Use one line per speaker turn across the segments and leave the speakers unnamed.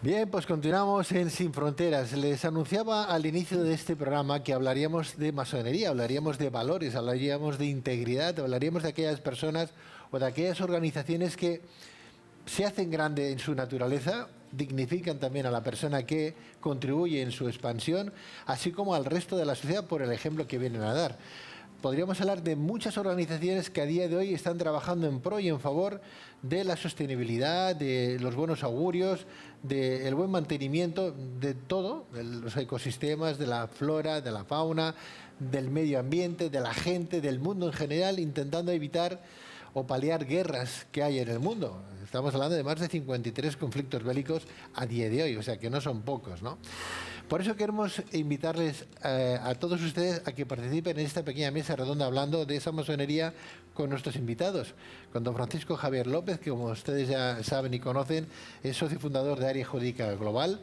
Bien, pues continuamos en Sin Fronteras. Les anunciaba al inicio de este programa que hablaríamos de masonería, hablaríamos de valores, hablaríamos de integridad, hablaríamos de aquellas personas o de aquellas organizaciones que se hacen grande en su naturaleza, dignifican también a la persona que contribuye en su expansión, así como al resto de la sociedad por el ejemplo que vienen a dar. Podríamos hablar de muchas organizaciones que a día de hoy están trabajando en pro y en favor de la sostenibilidad, de los buenos augurios, del buen mantenimiento de todo, de los ecosistemas, de la flora, de la fauna, del medio ambiente, de la gente, del mundo en general, intentando evitar o paliar guerras que hay en el mundo. Estamos hablando de más de 53 conflictos bélicos a día de hoy, o sea que no son pocos, ¿no? Por eso queremos invitarles a todos ustedes a que participen en esta pequeña mesa redonda hablando de esa masonería con nuestros invitados. Con don Francisco Javier López, que como ustedes ya saben y conocen, es socio fundador de Área Jurídica Global,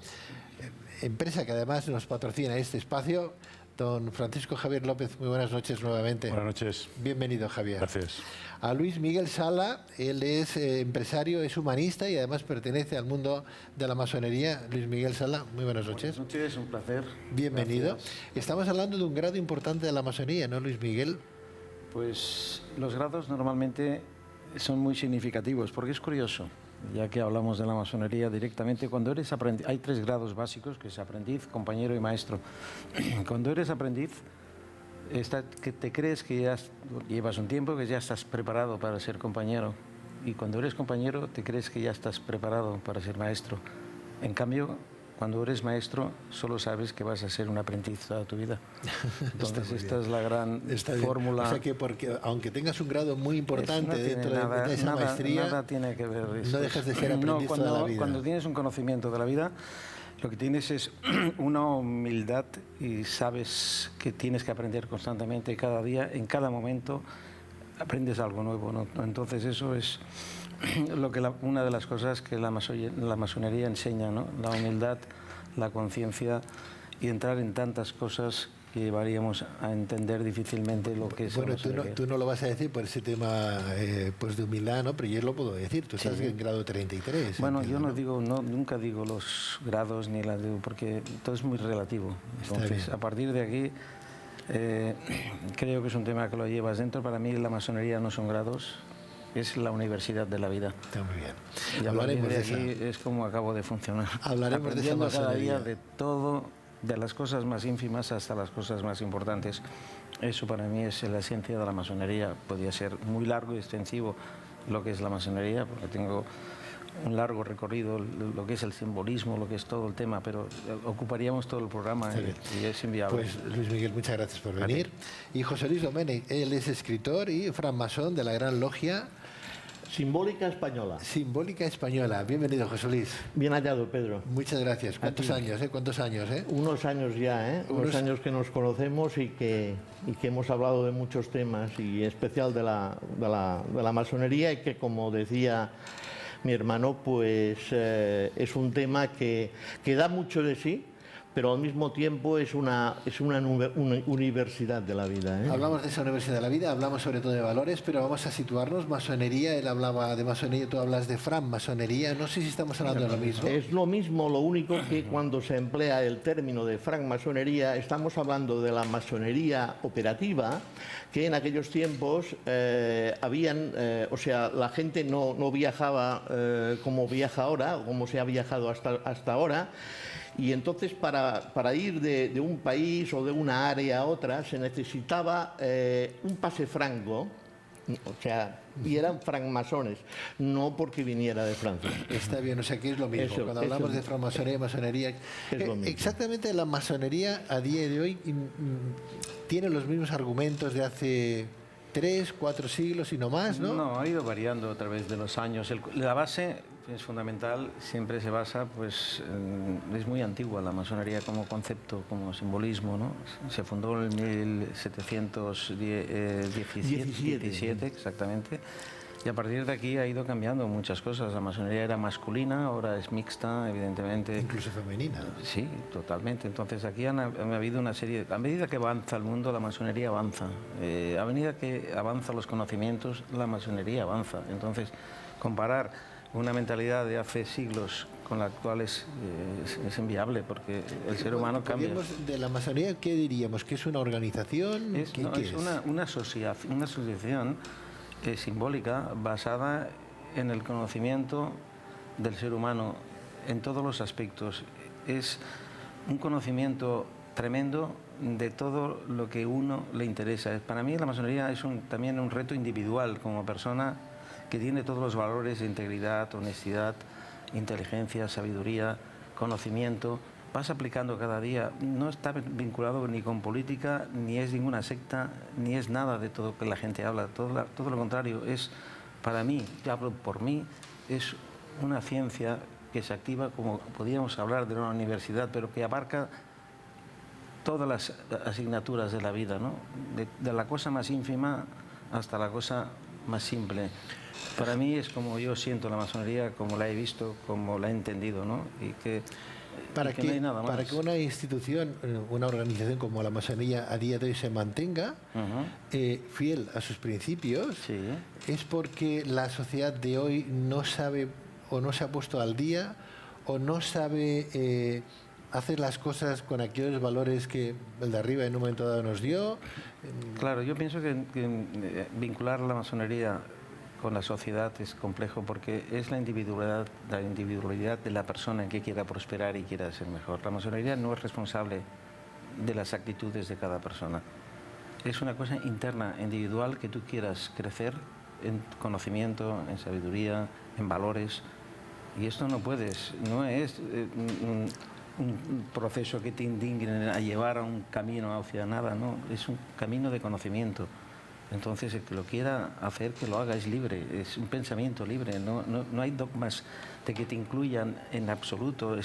empresa que además nos patrocina este espacio. Don Francisco Javier López, muy buenas noches nuevamente.
Buenas noches.
Bienvenido, Javier.
Gracias.
A Luis Miguel Sala, él es empresario, es humanista y además pertenece al mundo de la masonería. Luis Miguel Sala, muy buenas noches.
Buenas noches, un placer.
Bienvenido.
Gracias.
Estamos hablando de un grado importante de la masonería, ¿no, Luis Miguel?
Pues los grados normalmente son muy significativos, porque es curioso, ya que hablamos de la masonería directamente, cuando eres aprendiz, hay 3 grados básicos, que es aprendiz, compañero y maestro. Cuando eres aprendiz, que te crees que ya llevas un tiempo, que ya estás preparado para ser compañero, y cuando eres compañero te crees que ya estás preparado para ser maestro. En cambio, cuando eres maestro, solo sabes que vas a ser un aprendiz toda tu vida. Entonces, esta es la gran fórmula.
O sea que porque, aunque tengas un grado muy importante dentro de esa maestría,
nada tiene que ver.
No dejas de ser aprendiz toda la vida.
Cuando tienes un conocimiento de la vida, lo que tienes es una humildad y sabes que tienes que aprender constantemente, cada día, en cada momento, aprendes algo nuevo, ¿no? Entonces, eso es una de las cosas que la masonería enseña, ¿no? La humildad, la conciencia y entrar en tantas cosas que llevaríamos a entender difícilmente lo que es la masonería.
Bueno, tú no lo vas a decir por ese tema pues de humildad, ¿no? Pero yo lo puedo decir, tú estás en grado 33.
Bueno, yo no digo, nunca digo los grados ni las porque todo es muy relativo. Entonces, a partir de aquí, creo que es un tema que lo llevas dentro. Para mí la masonería no son grados, es la universidad de la vida.
Está muy bien.
Y hablaremos de aquí es como acabo de funcionar.
Hablaremos de esa masonería.
Cada día de todo, de las cosas más ínfimas hasta las cosas más importantes. Eso para mí es la esencia de la masonería. Podría ser muy largo y extensivo lo que es la masonería, porque tengo un largo recorrido, lo que es el simbolismo, lo que es todo el tema, pero ocuparíamos todo el programa y es inviable.
Pues Luis Miguel, muchas gracias por venir. Y José Luis Domènech, él es escritor y francmasón de la Gran Logia
Simbólica Española.
Simbólica Española. Bienvenido, José Luis.
Bien hallado, Pedro.
Muchas gracias. ¿Cuántos años, ¿Cuántos años,
Unos años ya, Unos años que nos conocemos y que hemos hablado de muchos temas, y en especial de la masonería, y que, como decía mi hermano, pues es un tema que da mucho de sí, pero al mismo tiempo es una universidad de la vida.
Hablamos de esa universidad de la vida, hablamos sobre todo de valores, pero vamos a situarnos. Masonería, él hablaba de masonería, tú hablas de francmasonería. No sé si estamos hablando de lo mismo.
Es lo mismo, lo único que cuando se emplea el término de francmasonería, estamos hablando de la masonería operativa, que en aquellos tiempos o sea, la gente no viajaba como viaja ahora, o como se ha viajado hasta ahora. Y entonces para ir de un país o de una área a otra se necesitaba un pase franco, o sea, y eran francmasones, no porque viniera de Francia.
Está bien, o sea que es lo mismo. Cuando hablamos de francmasonería y masonería,
es lo mismo.
Exactamente, la masonería a día de hoy tiene los mismos argumentos de hace 3, 4 siglos y no más, ¿no?
No, ha ido variando a través de los años. La base es fundamental, siempre se basa, pues es muy antigua la masonería como concepto, como simbolismo, ¿no? Se fundó en 1717, exactamente. Y a partir de aquí ha ido cambiando muchas cosas. La masonería era masculina, ahora es mixta, evidentemente.
Incluso femenina.
Sí, totalmente. Entonces aquí ha habido una serie... A medida que avanza el mundo, la masonería avanza. A medida que avanzan los conocimientos, la masonería avanza. Entonces, comparar una mentalidad de hace siglos con la actual es inviable, porque el ser humano cambia.
De la masonería, ¿qué diríamos? ¿Que es una organización?
Es una asociación simbólica basada en el conocimiento del ser humano en todos los aspectos. Es un conocimiento tremendo de todo lo que uno le interesa. Para mí la masonería es también un reto individual como persona que tiene todos los valores de integridad, honestidad, inteligencia, sabiduría, conocimiento. Vas aplicando cada día. No está vinculado ni con política, ni es ninguna secta, ni es nada de todo que la gente habla. Todo lo contrario. Es, para mí, yo hablo por mí, es una ciencia que se activa, como podríamos hablar de una universidad, pero que abarca todas las asignaturas de la vida, ¿no? De la cosa más ínfima hasta la cosa más simple. Para mí es como yo siento la masonería, como la he visto, como la he entendido, ¿no? Y que no hay nada más.
Para que una institución, una organización como la masonería a día de hoy se mantenga fiel a sus principios,
sí,
es porque la sociedad de hoy no sabe o no se ha puesto al día o no sabe hacer las cosas con aquellos valores que el de arriba en un momento dado nos dio.
Claro, yo pienso que vincular la masonería con la sociedad es complejo, porque es la individualidad de la persona que quiera prosperar y quiera ser mejor. La masonería no es responsable de las actitudes de cada persona. Es una cosa interna, individual, que tú quieras crecer en conocimiento, en sabiduría, en valores. Y esto no puedes, no es un proceso que te indigne a llevar a un camino hacia nada, no, es un camino de conocimiento. Entonces, el que lo quiera hacer, que lo haga, es libre, es un pensamiento libre, no hay dogmas de que te incluyan en absoluto.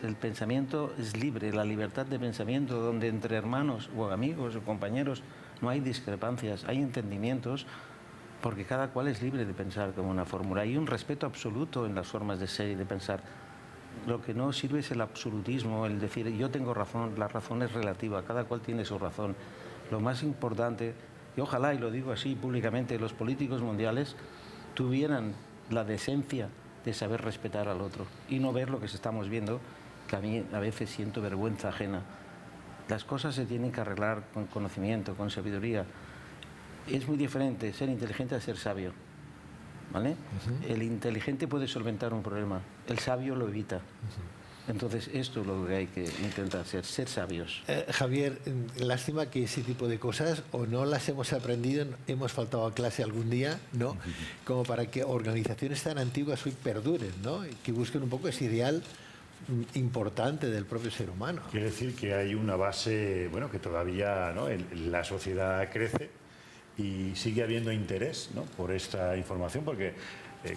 El pensamiento es libre, la libertad de pensamiento, donde entre hermanos o amigos o compañeros no hay discrepancias, hay entendimientos, porque cada cual es libre de pensar como una fórmula. Hay un respeto absoluto en las formas de ser y de pensar. Lo que no sirve es el absolutismo, el decir yo tengo razón, la razón es relativa, cada cual tiene su razón. Lo más importante, y ojalá, y lo digo así públicamente, los políticos mundiales tuvieran la decencia de saber respetar al otro y no ver lo que estamos viendo, que a mí a veces siento vergüenza ajena. Las cosas se tienen que arreglar con conocimiento, con sabiduría. Es muy diferente ser inteligente a ser sabio, ¿vale? El inteligente puede solventar un problema, el sabio lo evita. Entonces, esto es lo que hay que intentar ser sabios.
Javier, lástima que ese tipo de cosas o no las hemos aprendido, hemos faltado a clase algún día, ¿no? Como para que organizaciones tan antiguas hoy perduren, ¿no? Y que busquen un poco ese ideal importante del propio ser humano.
Quiere decir que hay una base, bueno, que todavía, ¿no?, la sociedad crece y sigue habiendo interés, ¿no?, por esta información, porque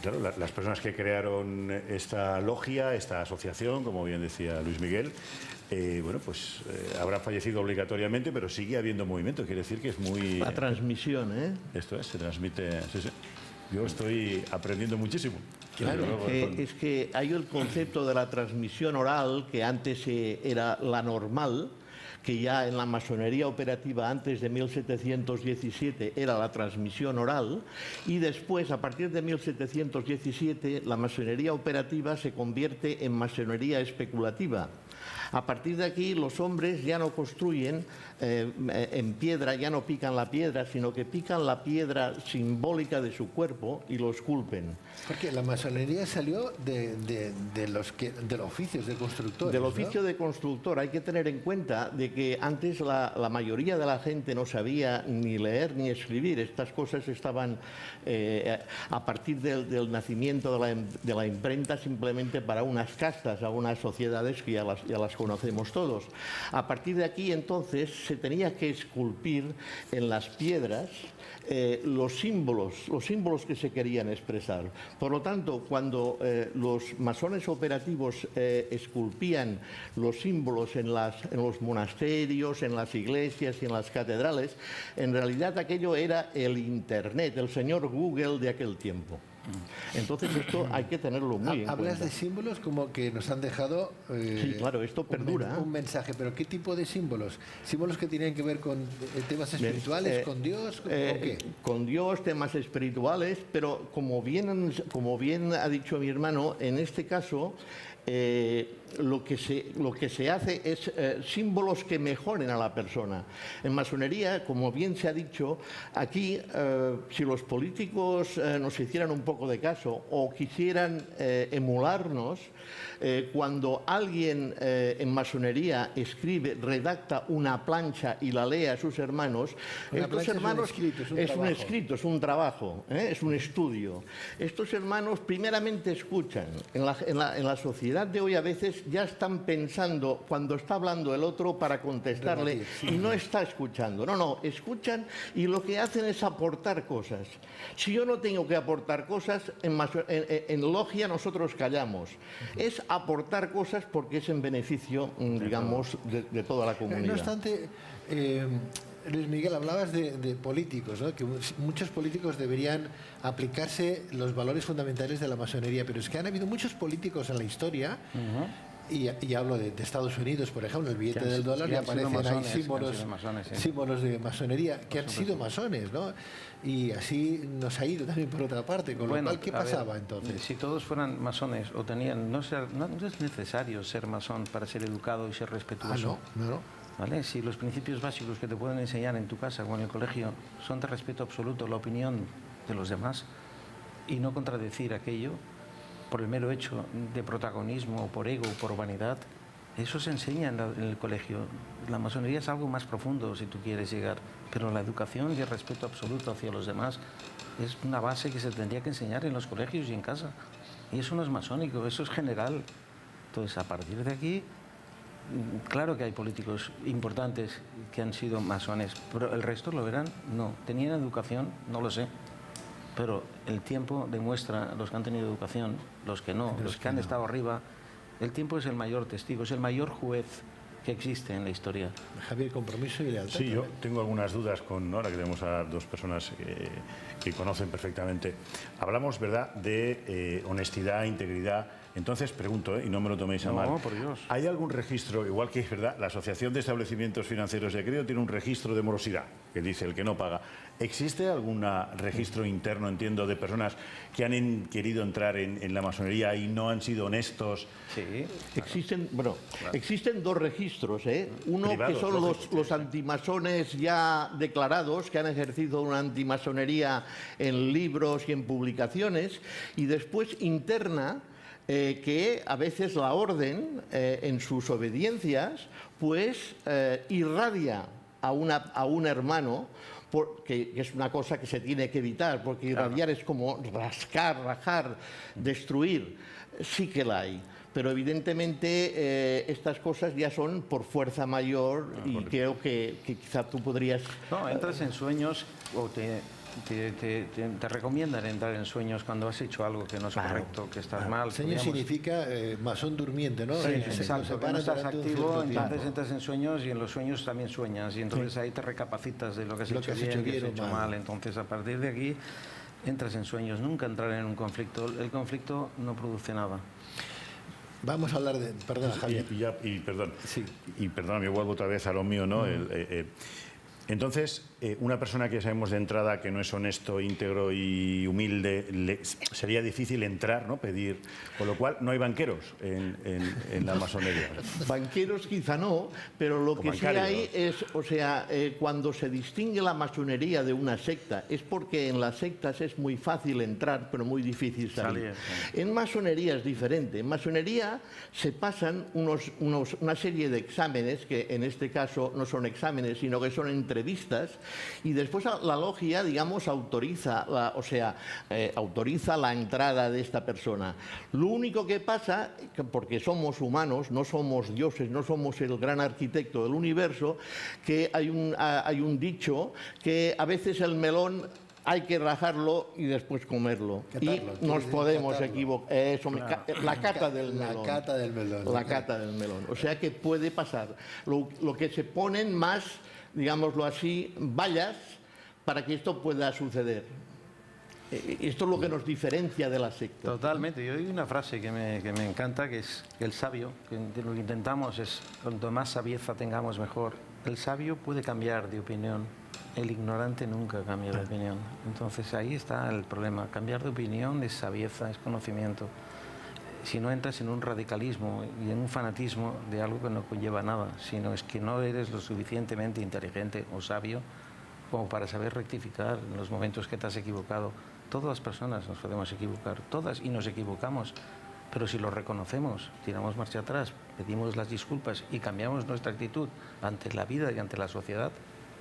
claro, las personas que crearon esta logia, esta asociación, como bien decía Luis Miguel, bueno, pues habrán fallecido obligatoriamente, pero sigue habiendo movimiento. Quiere decir que es muy...
La transmisión, ¿eh?
Esto es, se transmite... Sí, sí. Yo estoy aprendiendo muchísimo.
Claro, es que hay el concepto de la transmisión oral, que antes era la normal, que ya en la masonería operativa antes de 1717 era la transmisión oral, y después, a partir de 1717, la masonería operativa se convierte en masonería especulativa. A partir de aquí, los hombres ya no construyen en piedra, ya no pican la piedra, sino que pican la piedra simbólica de su cuerpo y lo esculpen.
Porque la masonería salió de los oficios de constructores.
Del oficio, ¿no?, de constructor. Hay que tener en cuenta de que antes la mayoría de la gente no sabía ni leer ni escribir. Estas cosas estaban a partir del nacimiento de la imprenta simplemente para unas castas, a unas sociedades que ya las conocemos todos. A partir de aquí, entonces, se tenía que esculpir en las piedras los símbolos que se querían expresar. Por lo tanto, cuando los masones operativos esculpían los símbolos en los monasterios, en las iglesias y en las catedrales, en realidad aquello era el Internet, el señor Google de aquel tiempo. Entonces esto hay que tenerlo muy en
Hablas
cuenta.
de símbolos como que nos han dejado
Sí, claro, esto perdura.
un mensaje, pero ¿qué tipo de símbolos? ¿Símbolos que tienen que ver con temas espirituales, con Dios? ¿Con qué?
Con Dios, temas espirituales, pero como bien ha dicho mi hermano, en este caso lo que se hace es símbolos que mejoren a la persona. En masonería, como bien se ha dicho, aquí si los políticos nos hicieran un poco de caso o quisieran emularnos, cuando alguien en masonería redacta una plancha y la lee a sus hermanos, estos hermanos es un escrito, es un trabajo, es un estudio. Estos hermanos primeramente escuchan. En la sociedad de hoy a veces ya están pensando cuando está hablando el otro para contestarle y no está escuchando. No, escuchan y lo que hacen es aportar cosas. Si yo no tengo que aportar cosas, en logia nosotros callamos. Es aportar cosas porque es en beneficio, digamos, de toda la comunidad.
No obstante, Luis Miguel, hablabas de políticos, ¿no? Que muchos políticos deberían aplicarse los valores fundamentales de la masonería, pero es que han habido muchos políticos en la historia, y hablo de Estados Unidos, por ejemplo, el billete del dólar, y aparecen ahí símbolos de masonería que han sido masones, ¿no? Y así nos ha ido también por otra parte, con lo cual, ¿qué pasaba entonces?
Si todos fueran masones o tenían... No es necesario ser masón para ser educado y ser respetuoso.
No.
¿Vale? Si los principios básicos que te pueden enseñar en tu casa o en el colegio son de respeto absoluto, la opinión de los demás, y no contradecir aquello por el mero hecho de protagonismo, o por ego, o por vanidad, eso se enseña en el colegio. La masonería es algo más profundo si tú quieres llegar, pero la educación y el respeto absoluto hacia los demás es una base que se tendría que enseñar en los colegios y en casa. Y eso no es masónico, eso es general. Entonces, a partir de aquí, claro que hay políticos importantes que han sido masones, pero el resto lo eran, no. ¿Tenían educación? No lo sé. Pero el tiempo demuestra, los que han tenido educación, los que no, los que han estado arriba, el tiempo es el mayor testigo, es el mayor juez que existe en la historia.
Javier, compromiso y lealtad.
Sí, yo tengo algunas dudas ahora que tenemos a dos personas que conocen perfectamente. Hablamos, ¿verdad?, de honestidad, integridad. Entonces, pregunto, y no me lo toméis a mal.
No, por Dios.
¿Hay algún registro, igual que es verdad, la Asociación de Establecimientos Financieros de Crédito tiene un registro de morosidad, que dice el que no paga? ¿Existe algún registro interno, entiendo, de personas que han querido entrar en la masonería y no han sido honestos?
Sí.
Existen dos registros, uno
Privados,
que son los antimasones ya declarados, que han ejercido una antimasonería en libros y en publicaciones, y después interna, que a veces la orden, en sus obediencias, pues irradia a un hermano, que es una cosa que se tiene que evitar, porque irradiar es como rascar, rajar, destruir. Sí que la hay. Pero evidentemente estas cosas ya son por fuerza mayor, y creo que quizá tú podrías...
No, entras en sueños o te recomiendan entrar en sueños cuando has hecho algo que no es correcto, que estás mal.
Sueño significa masón durmiente, ¿no?
Sí, exacto, que no estás activo, entonces
tiempo.
entras en sueños y en los sueños también sueñas y entonces ahí te recapacitas de lo que has hecho bien, que has hecho mal. Entonces a partir de aquí entras en sueños, nunca entrar en un conflicto. El conflicto no produce nada.
Vamos a hablar de... Perdón, Javier.
Perdón.
Sí.
Y perdón, me vuelvo otra vez a lo mío, ¿no? Entonces, una persona que sabemos de entrada que no es honesto, íntegro y humilde, sería difícil entrar, ¿no? Pedir. Con lo cual, no hay banqueros en la masonería.
Banqueros quizá no, pero lo que sí hay es, cuando se distingue la masonería de una secta, es porque en las sectas es muy fácil entrar, pero muy difícil salir. En masonería es diferente. En masonería se pasan una serie de exámenes, que en este caso no son exámenes, sino que son entrevistas, y después la logia, digamos, autoriza la entrada de esta persona. Lo único que pasa, porque somos humanos, no somos dioses, no somos el gran arquitecto del universo, que hay un dicho que a veces el melón hay que rajarlo y después comerlo. Y nos podemos equivocar. La cata del melón.
La cata del melón.
La cata del melón. O sea que puede pasar. Lo que se ponen más, digámoslo así, vallas para que esto pueda suceder. Esto es lo que nos diferencia de la secta.
Totalmente. Yo hay una frase que me encanta, que es que el sabio, que lo que intentamos es, cuanto más sabieza tengamos, mejor. El sabio puede cambiar de opinión, el ignorante nunca cambia de opinión. Entonces ahí está el problema. Cambiar de opinión es sabieza, es conocimiento. Si no entras en un radicalismo y en un fanatismo de algo que no conlleva nada, sino es que no eres lo suficientemente inteligente o sabio como para saber rectificar en los momentos que te has equivocado. Todas las personas nos podemos equivocar, todas, y nos equivocamos, pero si lo reconocemos, tiramos marcha atrás, pedimos las disculpas y cambiamos nuestra actitud ante la vida y ante la sociedad,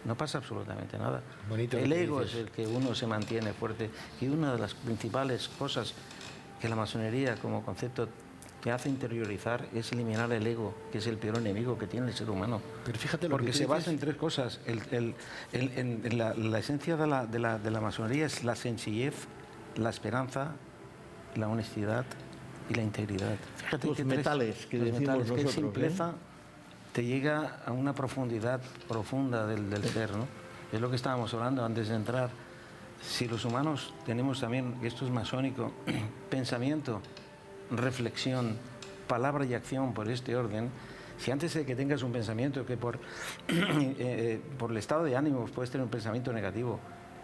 no pasa absolutamente nada.
Bonito
el
lo que
ego
dices.
es el que uno se mantiene fuerte, y una de las principales cosas que la masonería como concepto te hace interiorizar es eliminar el ego, que es el peor enemigo que tiene el ser humano.
Pero fíjate lo
Porque
que tú
se
dices.
basa en tres cosas. La esencia de la masonería es la sencillez, la esperanza, la honestidad y la integridad. Fíjate
Los
qué
metales que
los
decimos
metales, qué
nosotros,
simpleza te llega a una profundidad profunda del ser, ¿no? Es lo que estábamos hablando antes de entrar. Si los humanos tenemos también, esto es masónico, pensamiento, reflexión, palabra y acción por este orden, si antes de que tengas un pensamiento que por el estado de ánimo puedes tener un pensamiento negativo,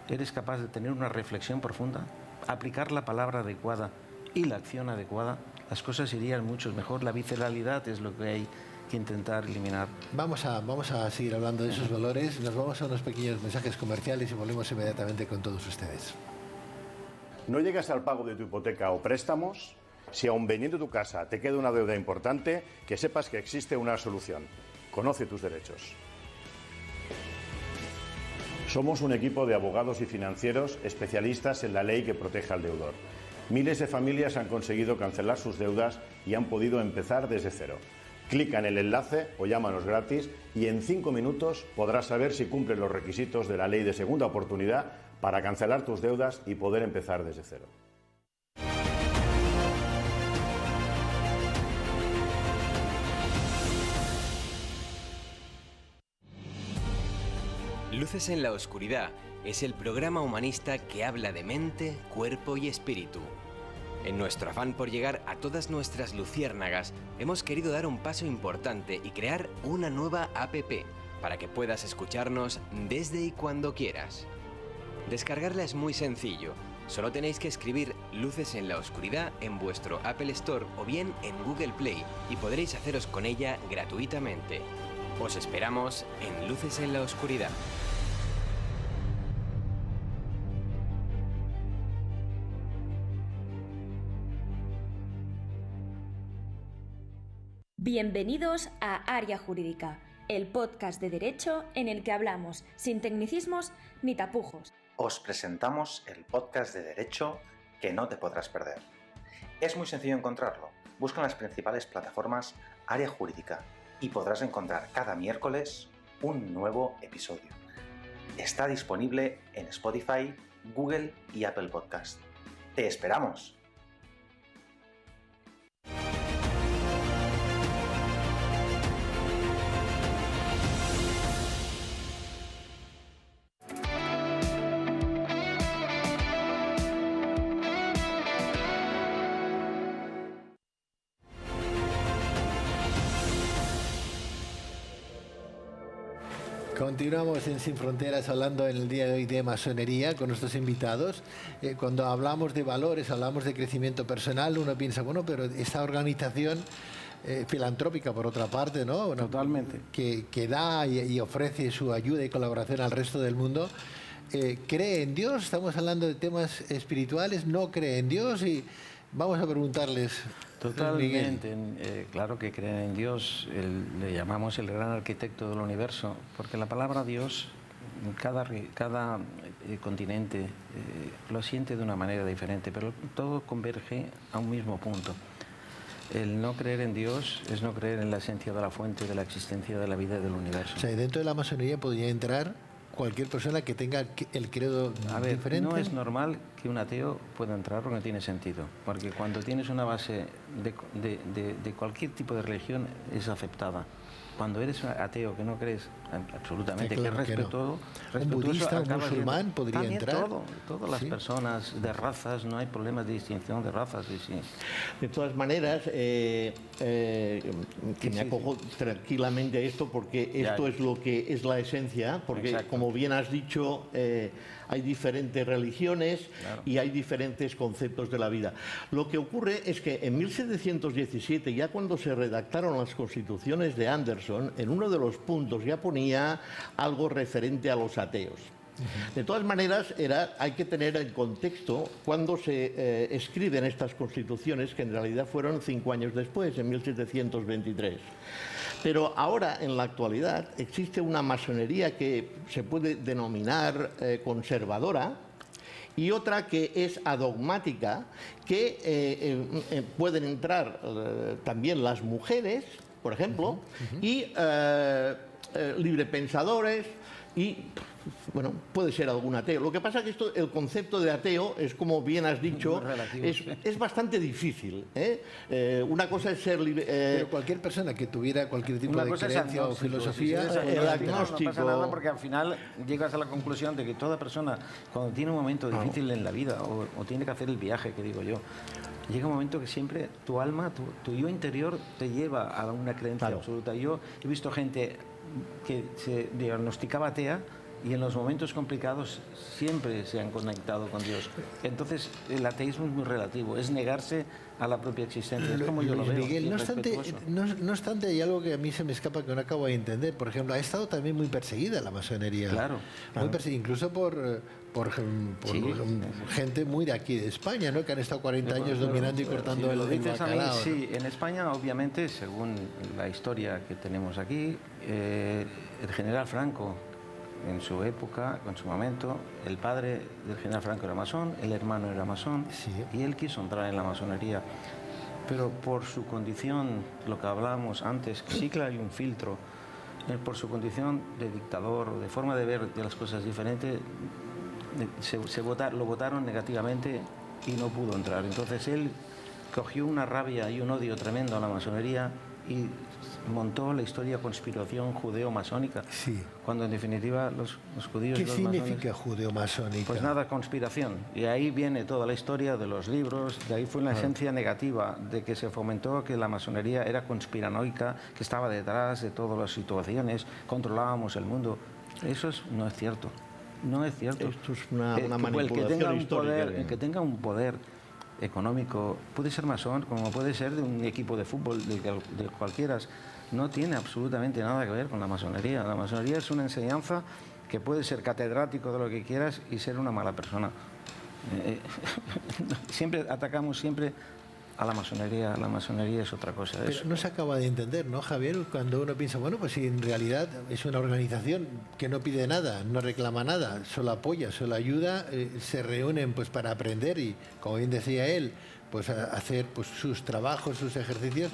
eres capaz de tener una reflexión profunda, aplicar la palabra adecuada y la acción adecuada, las cosas irían mucho mejor. La visceralidad es lo que hay que intentar eliminar.
Vamos a seguir hablando de esos valores. Nos vamos a unos pequeños mensajes comerciales y volvemos inmediatamente con todos ustedes.
¿No llegas al pago de tu hipoteca o préstamos? Si aun vendiendo tu casa te queda una deuda importante, que sepas que existe una solución. Conoce tus derechos. Somos un equipo de abogados y financieros especialistas en la ley que protege al deudor. Miles de familias han conseguido cancelar sus deudas y han podido empezar desde cero. Clica en el enlace o llámanos gratis y en 5 minutos podrás saber si cumples los requisitos de la ley de segunda oportunidad para cancelar tus deudas y poder empezar desde cero.
Luces en la Oscuridad es el programa humanista que habla de mente, cuerpo y espíritu. En nuestro afán por llegar a todas nuestras luciérnagas, hemos querido dar un paso importante y crear una nueva app para que puedas escucharnos desde y cuando quieras. Descargarla es muy sencillo, solo tenéis que escribir Luces en la Oscuridad en vuestro Apple Store o bien en Google Play y podréis haceros con ella gratuitamente. Os esperamos en Luces en la Oscuridad.
Bienvenidos a Área Jurídica, el podcast de derecho en el que hablamos sin tecnicismos ni tapujos.
Os presentamos el podcast de derecho que no te podrás perder. Es muy sencillo encontrarlo. Busca en las principales plataformas Área Jurídica y podrás encontrar cada miércoles un nuevo episodio. Está disponible en Spotify, Google y Apple Podcast. ¡Te esperamos!
Continuamos en Sin Fronteras hablando en el día de hoy de masonería con nuestros invitados. Cuando hablamos de valores, hablamos de crecimiento personal, uno piensa, bueno, pero esta organización filantrópica, por otra parte, ¿no? Bueno,
Totalmente.
Que da y ofrece su ayuda y colaboración al resto del mundo, ¿cree en Dios? Estamos hablando de temas espirituales, ¿no cree en Dios? Y vamos a preguntarles.
Totalmente, claro que creen en Dios, le llamamos el gran arquitecto del universo, porque la palabra Dios, cada continente lo siente de una manera diferente, pero todo converge a un mismo punto. El no creer en Dios es no creer en la esencia de la fuente de la existencia de la vida y del universo.
O sea, dentro de la masonería podría entrar cualquier persona que tenga el credo diferente.
No es normal que un ateo pueda entrar porque no tiene sentido, porque cuando tienes una base de cualquier tipo de religión es aceptada. Cuando eres ateo, que no crees absolutamente,
Sí, claro
que
que
respeto,
Un budista, un musulmán podría
también
entrar.
todas las personas de razas, no hay problemas de distinción de razas. Sí.
De todas maneras, que me acojo tranquilamente a esto porque esto es lo que es la esencia, porque como bien has dicho, hay diferentes religiones y hay diferentes conceptos de la vida. Lo que ocurre es que en 1717, ya cuando se redactaron las constituciones de Anderson, en uno de los puntos ya ponía algo referente a los ateos. De todas maneras, hay que tener en contexto cuando se escriben estas constituciones, que en realidad fueron 5 años después, en 1723. Pero ahora, en la actualidad, existe una masonería que se puede denominar conservadora y otra que es adogmática, que pueden entrar también las mujeres, por ejemplo, y librepensadores y... Bueno, puede ser algún ateo. Lo que pasa es que el concepto de ateo es, como bien has dicho, es bastante difícil. Una cosa es ser...
Pero cualquier persona que tuviera cualquier tipo de creencia o filosofía...
el agnóstico...
No pasa nada, porque al final llegas a la conclusión de que toda persona, cuando tiene un momento difícil en la vida o tiene que hacer el viaje, que digo yo, llega un momento que siempre tu alma, tu yo interior te lleva a una creencia absoluta. Yo he visto gente que se diagnosticaba atea y en los momentos complicados siempre se han conectado con Dios. Entonces, el ateísmo es muy relativo, es negarse a la propia existencia. Es como yo lo veo.
Miguel, no obstante, hay algo que a mí se me escapa que no acabo de entender. Por ejemplo, ha estado también muy perseguida la masonería.
Claro.
Muy perseguida, incluso por gente muy de aquí, de España, ¿no? Que han estado 40 años dominando y cortando el bacalao.
Sí, en España, obviamente, según la historia que tenemos aquí, el general Franco, en su época, en su momento, el padre del general Franco era masón, el hermano era masón, y él quiso entrar en la masonería. Pero por su condición, lo que hablábamos antes, sí que hay un filtro, por su condición de dictador o de forma de ver de las cosas diferentes, lo votaron negativamente y no pudo entrar. Entonces él cogió una rabia y un odio tremendo a la masonería y montó la historia conspiración judeo-masónica, cuando en definitiva los judíos...
¿Qué significa judeo-masónica?
Pues nada, conspiración. Y ahí viene toda la historia de los libros, de ahí fue una esencia negativa, de que se fomentó que la masonería era conspiranoica, que estaba detrás de todas las situaciones, controlábamos el mundo. Eso no es cierto. No es cierto.
Esto es una manipulación histórica.
El que tenga un poder económico puede ser masón, como puede ser de un equipo de fútbol, de cualquiera. No tiene absolutamente nada que ver con la masonería. La masonería es una enseñanza que puede ser catedrático de lo que quieras y ser una mala persona. Siempre atacamos a la masonería es otra cosa.
Pero no se acaba de entender, ¿no, Javier? Cuando uno piensa, bueno, pues si en realidad es una organización que no pide nada, no reclama nada, solo apoya, solo ayuda, se reúnen pues para aprender y, como bien decía él, pues a hacer pues sus trabajos, sus ejercicios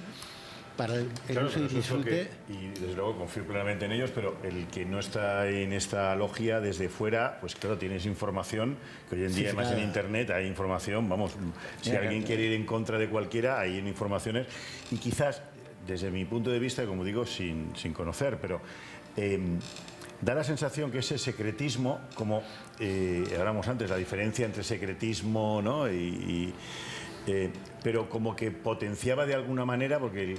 para el uso y disfrute.
Y desde luego confío plenamente en ellos, pero el que no está en esta logia desde fuera, pues claro, tienes información, que hoy en día además en Internet hay información, vamos, si alguien quiere ir en contra de cualquiera, hay informaciones, y quizás, desde mi punto de vista, como digo, sin conocer, pero da la sensación que ese secretismo, como hablamos antes, la diferencia entre secretismo, ¿no? Pero como que potenciaba de alguna manera, porque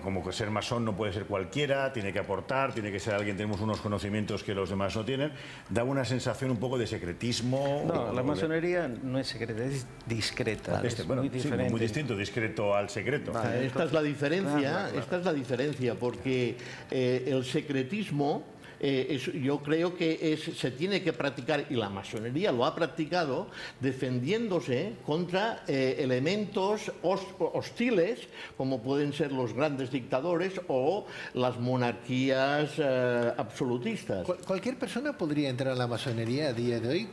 como que ser masón no puede ser cualquiera, tiene que aportar, tiene que ser alguien, tenemos unos conocimientos que los demás no tienen, daba una sensación un poco de secretismo.
No, la masonería no es secreta, es discreta.
Muy diferente. Muy distinto, discreto al secreto.
Esta es la diferencia, porque el secretismo... yo creo que se tiene que practicar, y la masonería lo ha practicado, defendiéndose contra elementos hostiles, como pueden ser los grandes dictadores o las monarquías absolutistas.
¿Cualquier persona podría entrar a la masonería a día de hoy?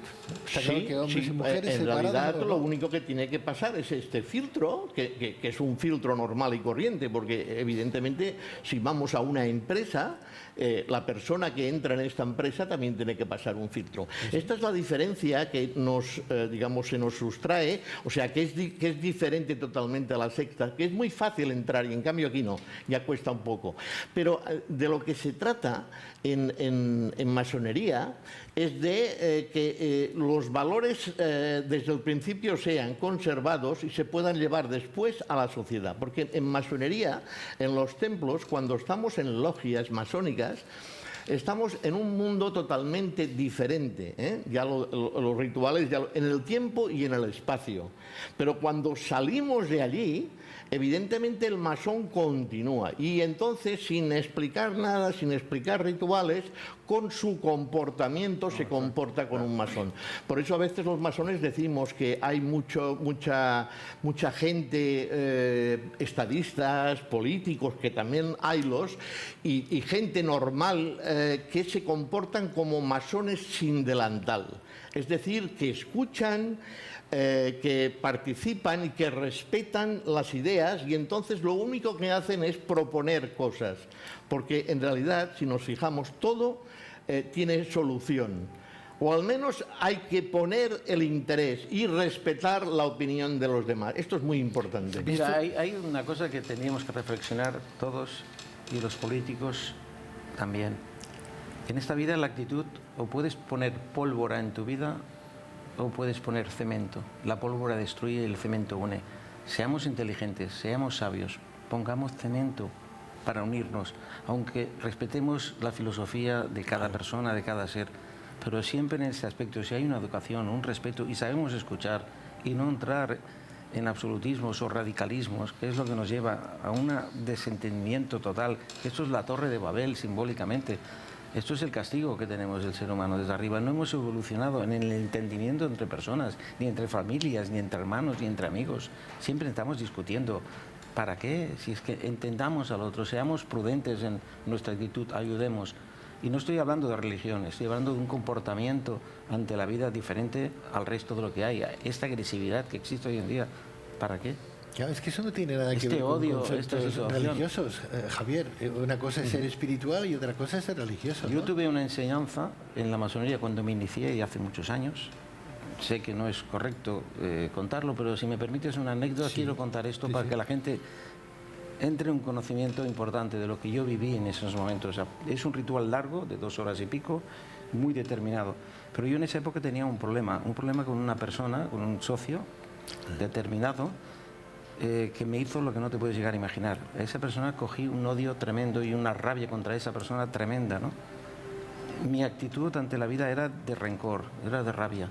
Está claro que hombres y mujeres
en realidad lo único que tiene que pasar es este filtro, que es un filtro normal y corriente, porque evidentemente si vamos a una empresa, la persona que entra en esta empresa también tiene que pasar un filtro. Esta es la diferencia que nos, digamos, se nos sustrae, o sea, que es diferente totalmente a la secta, que es muy fácil entrar y en cambio aquí no, ya cuesta un poco. Pero de lo que se trata en masonería es de que los valores desde el principio sean conservados y se puedan llevar después a la sociedad. Porque en masonería, en los templos, cuando estamos en logias masónicas, estamos en un mundo totalmente diferente, ¿eh? Ya los rituales en el tiempo y en el espacio. Pero cuando salimos de allí, evidentemente el masón continúa y entonces sin explicar nada, sin explicar rituales, con su comportamiento se comporta con un masón. Por eso a veces los masones decimos que hay mucha gente, estadistas, políticos, que también haylos, y gente normal que se comportan como masones sin delantal. Es decir, que escuchan, que participan y que respetan las ideas, y entonces lo único que hacen es proponer cosas, porque en realidad, si nos fijamos, todo tiene solución, o al menos hay que poner el interés y respetar la opinión de los demás. Esto es muy importante.
Mira, hay una cosa que teníamos que reflexionar todos, y los políticos también. En esta vida la actitud, o puedes poner pólvora en tu vida o puedes poner cemento. La pólvora destruye y el cemento une. Seamos inteligentes, seamos sabios, pongamos cemento para unirnos, aunque respetemos la filosofía de cada persona, de cada ser, pero siempre en ese aspecto, si hay una educación, un respeto y sabemos escuchar y no entrar en absolutismos o radicalismos, que es lo que nos lleva a un desentendimiento total. Esto es la Torre de Babel simbólicamente. Esto es el castigo que tenemos del ser humano desde arriba. No hemos evolucionado en el entendimiento entre personas, ni entre familias, ni entre hermanos, ni entre amigos. Siempre estamos discutiendo. ¿Para qué? Si es que entendamos al otro, seamos prudentes en nuestra actitud, ayudemos. Y no estoy hablando de religión, estoy hablando de un comportamiento ante la vida diferente al resto de lo que hay. Esta agresividad que existe hoy en día, ¿para qué?
Claro, es que eso no tiene nada que ver
odio,
con conceptos religiosos, Javier. Una cosa es ser espiritual y otra cosa es ser religioso, ¿no?
Yo tuve una enseñanza en la masonería cuando me inicié, y hace muchos años. Sé que no es correcto contarlo, pero si me permites una anécdota, quiero contar esto para que la gente entre en un conocimiento importante de lo que yo viví en esos momentos. O sea, es un ritual largo, de 2 horas y pico, muy determinado. Pero yo en esa época tenía un problema con una persona, con un socio determinado, que me hizo lo que no te puedes llegar a imaginar. A esa persona cogí un odio tremendo y una rabia contra esa persona tremenda, ¿no? Mi actitud ante la vida era de rencor, era de rabia.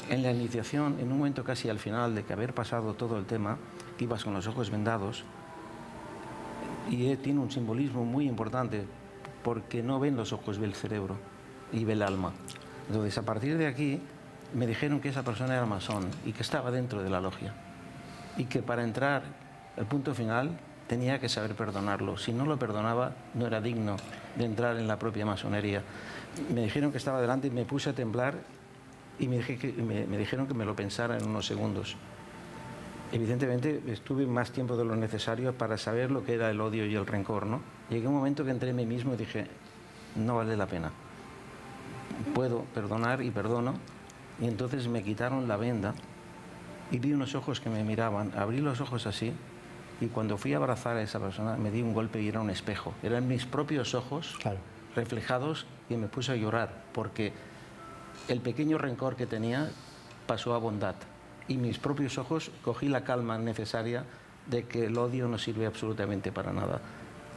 En la iniciación, en un momento casi al final de que haber pasado todo el tema, ibas con los ojos vendados, y tiene un simbolismo muy importante, porque no ven los ojos, ve el cerebro y ve el alma. Entonces, a partir de aquí, me dijeron que esa persona era masón y que estaba dentro de la logia, y que para entrar al punto final tenía que saber perdonarlo. Si no lo perdonaba, no era digno de entrar en la propia masonería. Me dijeron que estaba delante y me puse a temblar, y me dijeron que me lo pensara en unos segundos. Evidentemente estuve más tiempo de lo necesario para saber lo que era el odio y el rencor, ¿no? Llegué a un momento que entré en mí mismo y dije, no vale la pena. Puedo perdonar y perdono. Y entonces me quitaron la venda y vi unos ojos que me miraban. Abrí los ojos así, y cuando fui a abrazar a esa persona me di un golpe y era un espejo. Eran mis propios ojos reflejados, y me puse a llorar porque el pequeño rencor que tenía pasó a bondad. Y mis propios ojos cogí la calma necesaria de que el odio no sirve absolutamente para nada.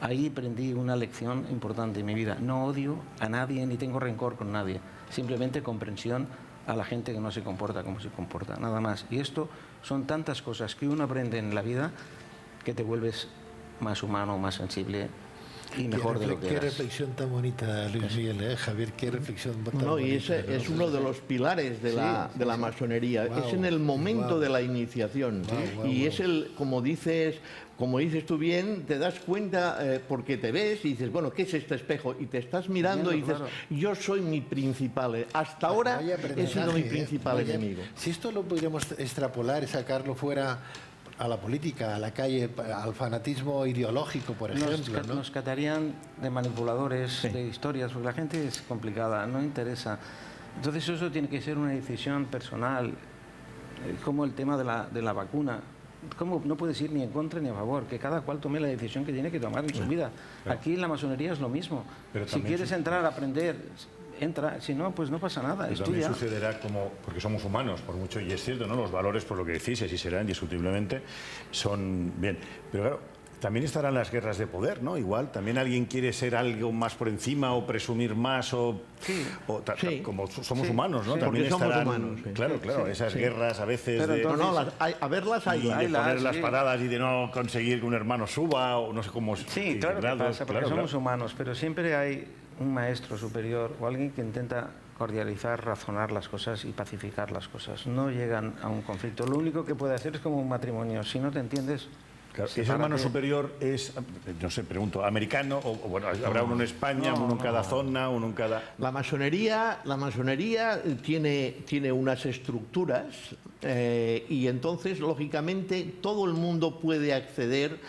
Ahí aprendí una lección importante en mi vida. No odio a nadie ni tengo rencor con nadie. Simplemente comprensión a la gente que no se comporta como se comporta, nada más. Y esto son tantas cosas que uno aprende en la vida que te vuelves más humano, más sensible y mejor de lo que eras.
Qué reflexión tan bonita, Luis Miguel, Javier, qué reflexión tan bonita.
Y ese es uno de los pilares de la masonería. Wow. Es en el momento de la iniciación. Y es el, como dices tú bien, te das cuenta porque te ves y dices, bueno, ¿qué es este espejo? Y te estás mirando y dices, yo soy mi principal. Hasta ahora he sido mi principal enemigo.
Si esto lo pudiéramos extrapolar y sacarlo fuera, a la política, a la calle, al fanatismo ideológico, por ejemplo, ¿no?
Nos catarían de manipuladores, de historias, porque la gente es complicada, no interesa. Entonces eso tiene que ser una decisión personal, como el tema de la vacuna. ¿Cómo no puedes ir ni en contra ni a favor? Que cada cual tome la decisión que tiene que tomar en su vida. Aquí en la masonería es lo mismo.
Pero
si quieres entrar a aprender, entra. Si no, pues no pasa nada.
Pero
Estudia.
también sucederá porque somos humanos, por mucho, y es cierto, ¿no? Los valores, por lo que decís, y así será indiscutiblemente, son bien. Pero claro, también estarán las guerras de poder, ¿no? Igual, también alguien quiere ser algo más por encima o presumir más como somos humanos, ¿no? También estarán,
humanos,
claro, esas guerras a veces
pero
de...
entonces,
a verlas hay.
Y de poner las paradas y de no conseguir que un hermano suba o no sé cómo...
Sí, claro que pasa, porque somos humanos, pero siempre hay un maestro superior o alguien que intenta cordializar, razonar las cosas y pacificar las cosas. No llegan a un conflicto. Lo único que puede hacer es como un matrimonio. Si no te entiendes...
Claro, ese hermano superior es, no sé, pregunto, americano o bueno, habrá uno en España, uno en cada zona, uno en cada...
La masonería tiene unas estructuras y entonces, lógicamente, todo el mundo puede acceder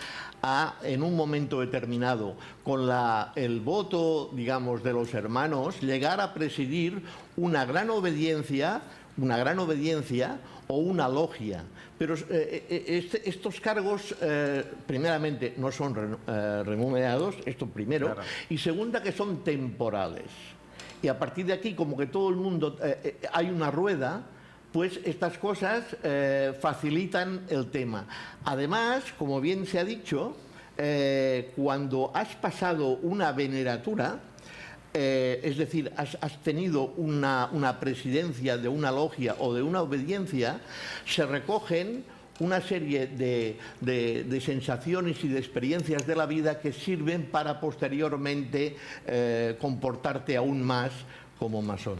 en un momento determinado, con el voto, digamos, de los hermanos, llegar a presidir una gran obediencia o una logia. Pero estos cargos, primeramente, no son remunerados, esto primero, claro. Y segunda, que son temporales. Y a partir de aquí, como que todo el mundo, hay una rueda, pues estas cosas facilitan el tema. Además, como bien se ha dicho, cuando has pasado una veneratura, es decir, has tenido una presidencia de una logia o de una obediencia, se recogen una serie de sensaciones y de experiencias de la vida que sirven para posteriormente comportarte aún más como masón.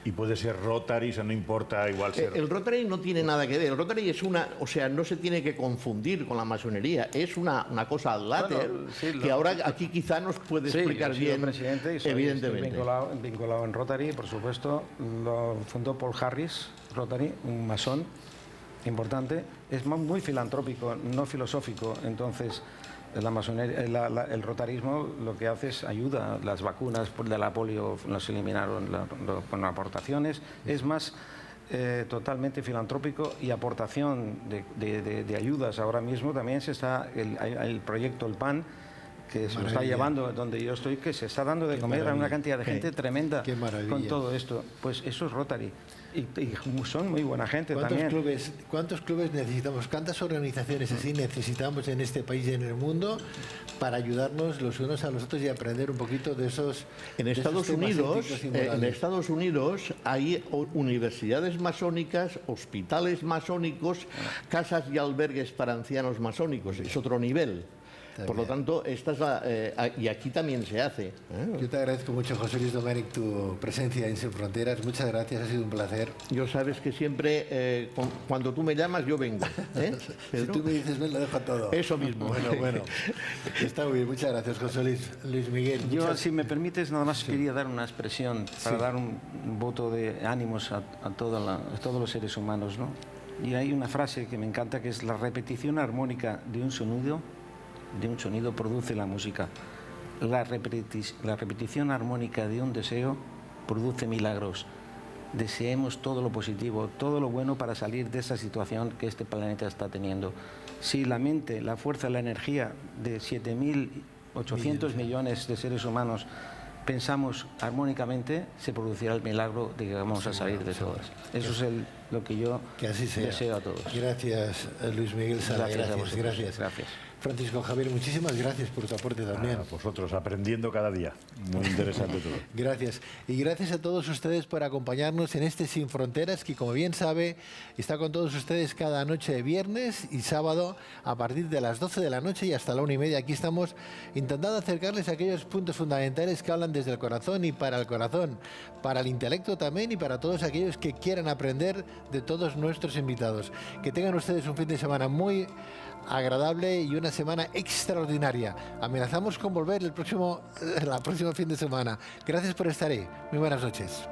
Y puede ser Rotary, o sea, no importa igual ser...
El Rotary no tiene nada que ver. El Rotary es no se tiene que confundir con la masonería. Es una cosa al láter, que ahora aquí quizá nos puede explicar bien,
presidente y soy,
evidentemente.
Estoy vinculado en Rotary, por supuesto. Lo fundó Paul Harris, Rotary, un masón importante. Es muy filantrópico, no filosófico. Entonces, la masonería, el rotarismo lo que hace es ayuda. Las vacunas de la polio las eliminaron con aportaciones. Es más totalmente filantrópico y aportación de ayudas. Ahora mismo también el proyecto El Pan, que se lo está llevando donde yo estoy, que se está dando de comer a una cantidad de gente tremenda con todo esto. Pues eso es Rotary. Y son muy buena gente también.
¿Cuántos clubes necesitamos? ¿Cuántas organizaciones así necesitamos en este país y en el mundo para ayudarnos los unos a los otros y aprender un poquito de esos
En Estados Unidos hay universidades masónicas, hospitales masónicos, casas y albergues para ancianos masónicos. Es otro nivel. Por lo tanto, y aquí también se hace.
Yo te agradezco mucho, José Luis Domènech, tu presencia en Sin Fronteras. Muchas gracias, ha sido un placer.
Yo sabes que siempre, cuando tú me llamas, yo vengo.
Si tú me dices, ven, lo dejo todo.
Eso mismo.
Bueno. Está muy bien. Muchas gracias, José Luis Miguel.
Yo, si me permites, nada más quería dar una expresión para dar un voto de ánimos a todos los seres humanos, ¿no? Y hay una frase que me encanta, que es: la repetición armónica de un sonido produce la música. La repetición armónica de un deseo produce milagros. Deseemos todo lo positivo, todo lo bueno para salir de esa situación que este planeta está teniendo. Si la mente, la fuerza, la energía de 7.800 millones de seres humanos pensamos armónicamente, se producirá el milagro de que vamos a salir de todas. Eso es lo que yo deseo a todos.
Gracias, Luis Miguel Sala.
Gracias.
Francisco Javier, muchísimas gracias por tu aporte también.
A vosotros, aprendiendo cada día. Muy interesante todo.
Gracias. Y gracias a todos ustedes por acompañarnos en este Sin Fronteras, que, como bien sabe, está con todos ustedes cada noche de viernes y sábado a partir de las 12 de la noche y hasta la 1:30. Aquí estamos intentando acercarles a aquellos puntos fundamentales que hablan desde el corazón y para el corazón, para el intelecto también y para todos aquellos que quieran aprender de todos nuestros invitados. Que tengan ustedes un fin de semana muy agradable y una semana extraordinaria. Amenazamos con volver el próximo fin de semana. Gracias por estar ahí. Muy buenas noches.